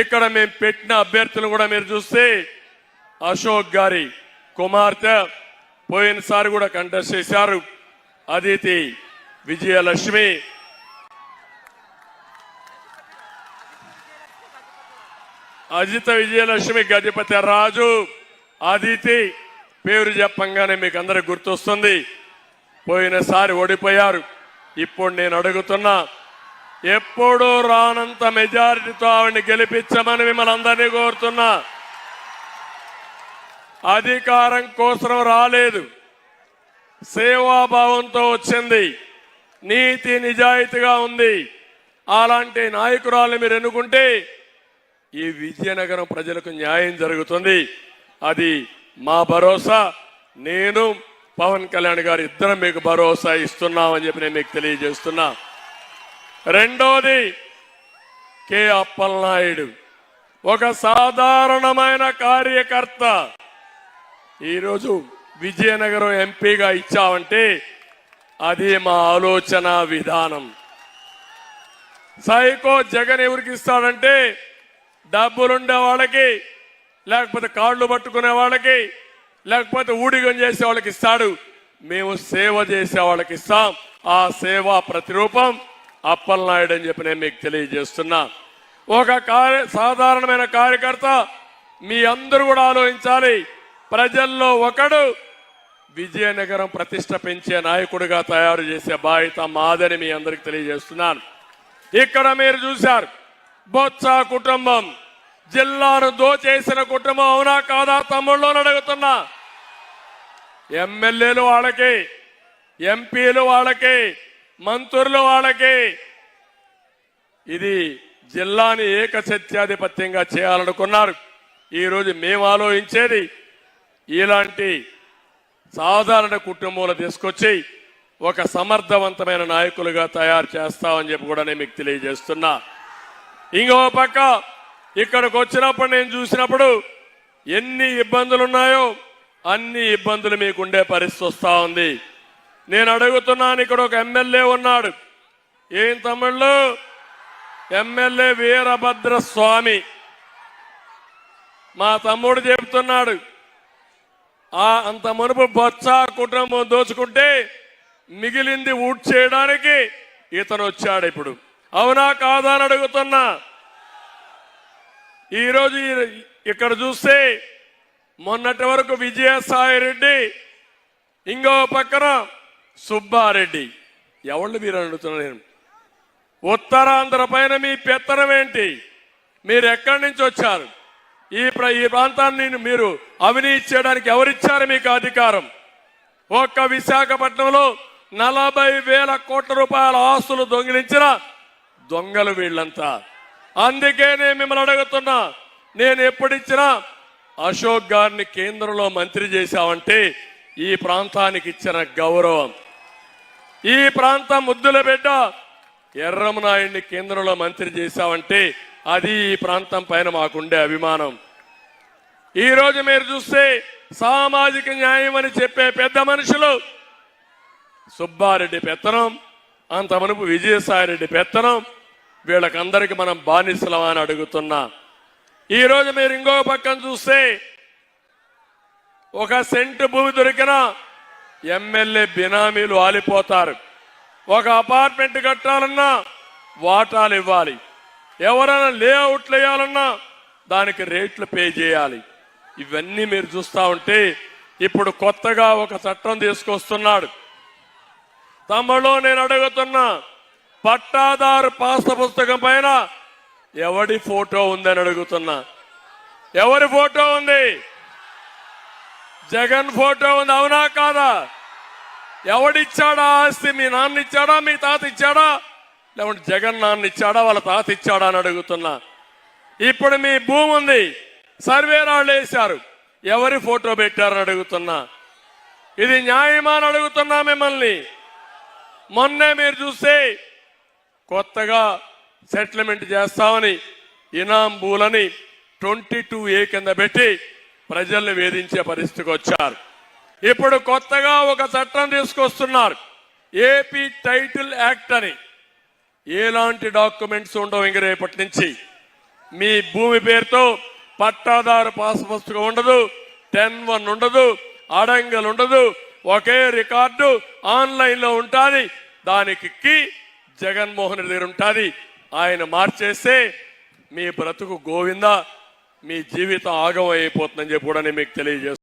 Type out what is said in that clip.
ఇక్కడ మేము పెట్టిన అభ్యర్థులు కూడా మీరు చూస్తే అశోక్ గారి కుమార్తె పోయినసారి కూడా కంటెస్ట్ చేశారు. అదితి విజయలక్ష్మి, అజిత విజయలక్ష్మి, గజపతి రాజు, అదితి పేరు చెప్పంగానే మీకు అందరికి గుర్తొస్తుంది. పోయినసారి ఓడిపోయారు. ఇప్పుడు నేను అడుగుతున్నా, ఎప్పుడూ రానంత మెజారిటీతో ఆవిడని గెలిపించమని మిమ్మల్ని అందరినీ కోరుతున్నా. అధికారం కోసం రాలేదు, సేవాభావంతో వచ్చింది, నీతి నిజాయితీగా ఉంది. అలాంటి నాయకురాలు మీరు ఎన్నుకుంటే ఈ విజయనగరం ప్రజలకు న్యాయం జరుగుతుంది. అది మా భరోసా. నేను పవన్ కళ్యాణ్ గారు ఇద్దరం మీకు భరోసా ఇస్తున్నామని చెప్పి నేను మీకు తెలియజేస్తున్నా. రెండోది, కె అప్పలనాయుడు ఒక సాధారణమైన కార్యకర్త. ఈరోజు విజయనగరం ఎంపీగా ఇచ్చామంటే అది మా ఆలోచన విధానం. సైకో జగన్ ఎవరికి ఇస్తాడంటే డబ్బులుండే వాళ్ళకి, లేకపోతే కాళ్ళు పట్టుకునే వాళ్ళకి, లేకపోతే ఊడిగం చేసే వాళ్ళకి ఇస్తాడు. మేము సేవ చేసే వాళ్ళకి ఇస్తాం. ఆ సేవ ప్రతిరూపం అప్పలనాయుడు అని చెప్పి నేను మీకు తెలియజేస్తున్నా. ఒక సాధారణమైన కార్యకర్త. మీ అందరూ కూడా ఆలోచించాలి. ప్రజల్లో ఒకడు విజయనగరం ప్రతిష్ట పెంచే నాయకుడిగా తయారు చేసే బాధ్యత మాదని మీ అందరికి తెలియజేస్తున్నాను. ఇక్కడ మీరు చూశారు, బొత్స కుటుంబం జిల్లాను దోచేసిన కుటుంబం. అవునా కాదా తమ్ముళ్ళు అడుగుతున్నా. ఎమ్మెల్యేలు వాళ్ళకి, ఎంపీలు వాళ్ళకి, మంత్రులు వాళ్ళకి. ఇది జిల్లాని ఏకసత్యాధిపత్యంగా చేయాలనుకున్నారు. ఈరోజు మేము ఆలోచించేది ఇలాంటి సాధారణ కుటుంబంలో తీసుకొచ్చి ఒక సమర్థవంతమైన నాయకులుగా తయారు చేస్తామని చెప్పి కూడా నేను మీకు తెలియజేస్తున్నా. ఇంకో పక్క ఇక్కడికి వచ్చినప్పుడు నేను చూసినప్పుడు ఎన్ని ఇబ్బందులు ఉన్నాయో అన్ని ఇబ్బందులు మీకుండే పరిస్థితి వస్తా ఉంది. నేను అడుగుతున్నాను, ఇక్కడ ఒక ఎమ్మెల్యే ఉన్నాడు. ఏం తమ్ముళ్ళు? ఎమ్మెల్యే వీరభద్ర స్వామి. మా తమ్ముడు చెబుతున్నాడు, అంత మునుపు బొత్స కుటుంబం దోచుకుంటే మిగిలింది ఊట్ చేయడానికి ఇతను వచ్చాడు ఇప్పుడు. అవునా కాదా అని అడుగుతున్నా. ఈరోజు ఇక్కడ చూస్తే మొన్నటి వరకు విజయసాయి రెడ్డి, ఇంకో పక్కన సుబ్బారెడ్డి. ఎవళ్ళు మీరు అడుగుతున్నా నేను. ఉత్తరాంధ్ర పైన మీ పెత్తనం ఏంటి? మీరు ఎక్కడి నుంచి వచ్చారు? ఈ ప్రాంతాన్ని మీరు అవినీతి చేయడానికి ఎవరిచ్చారు మీకు అధికారం? ఒక్క విశాఖపట్నంలో 40,000 కోట్ల రూపాయల ఆస్తులు దొంగిలించిన దొంగలు వీళ్ళంతా. అందుకే నేను మిమ్మల్ని అడుగుతున్నా, నేను ఎప్పుడిచ్చినా అశోక్ గారిని కేంద్రంలో మంత్రి చేశామంటే ఈ ప్రాంతానికి ఇచ్చిన గౌరవం. ఈ ప్రాంతం ముద్దుల బిడ్డ ఎర్రమనాయుడిని కేంద్రంలో మంత్రి చేశామంటే అది ఈ ప్రాంతం పైన మాకుండే అభిమానం. ఈరోజు మీరు చూస్తే సామాజిక న్యాయం అని చెప్పే పెద్ద మనుషులు సుబ్బారెడ్డి పెత్తనం, అంత మునుపు విజయసాయిరెడ్డి పెత్తనం. వీళ్ళకందరికీ మనం బానిసలమా అని అడుగుతున్నా. ఈరోజు మీరు ఇంకో పక్కన చూస్తే ఒక సెంటు భూమి దొరికినా ఎమ్మెల్యే బినామీలు ఆలిపోతారు. ఒక అపార్ట్మెంట్ కట్టాలన్నా వాటాలు ఇవ్వాలి, ఎవరైనా లేఅవుట్లు వేయాలన్నా దానికి రేట్లు పే చేయాలి. ఇవన్నీ మీరు చూస్తూ ఉంటే ఇప్పుడు కొత్తగా ఒక చట్టం తీసుకొస్తున్నాడు. తమలో నేను అడుగుతున్నా, పట్టాదారు పాస్ పుస్తకం పైన ఎవడి ఫోటో ఉందని అడుగుతున్నా. ఎవరి ఫోటో ఉంది? జగన్ ఫోటో ఉంది. అవునా కాదా? ఎవడిచ్చాడా ఆస్తి? మీ నాన్న ఇచ్చాడా, మీ తాత ఇచ్చాడా, లేకుంటే జగన్ నాన్న ఇచ్చాడా, వాళ్ళ తాత ఇచ్చాడా అని అడుగుతున్నా. ఇప్పుడు మీ భూమి ఉంది, సర్వే రాళ్ళు వేశారు, ఎవరి ఫోటో పెట్టారని అడుగుతున్నా. ఇది న్యాయమా అని అడుగుతున్నా మిమ్మల్ని. మొన్నే మీరు చూస్తే కొత్తగా సెటిల్మెంట్ చేస్తామని ఇనాం భూలని 22A కింద పెట్టి ప్రజల్ని వేధించే పరిస్థితికి వచ్చారు. ఇప్పుడు కొత్తగా ఒక చట్టం తీసుకొస్తున్నారు, ఏపీ టైటిల్ యాక్ట్ అని. ఎలాంటి డాక్యుమెంట్స్ ఉండవు ఇంక రేపటి నుంచి. మీ భూమి పేరుతో పట్టాదారు పాస్ పుస్తకం ఉండదు, 10-1 ఉండదు, అడంగల్ ఉండదు, ఒకే రికార్డు ఆన్లైన్ లో ఉంటుంది. దానికి జగన్మోహన్ రెడ్డి దగ్గర ఉంటుంది. ఆయన మార్చేస్తే మీ బ్రతుకు గోవిందా, మీ జీవితం ఆగం అయిపోతుందని చెప్పి కూడా నేను మీకు తెలియజేస్తాను.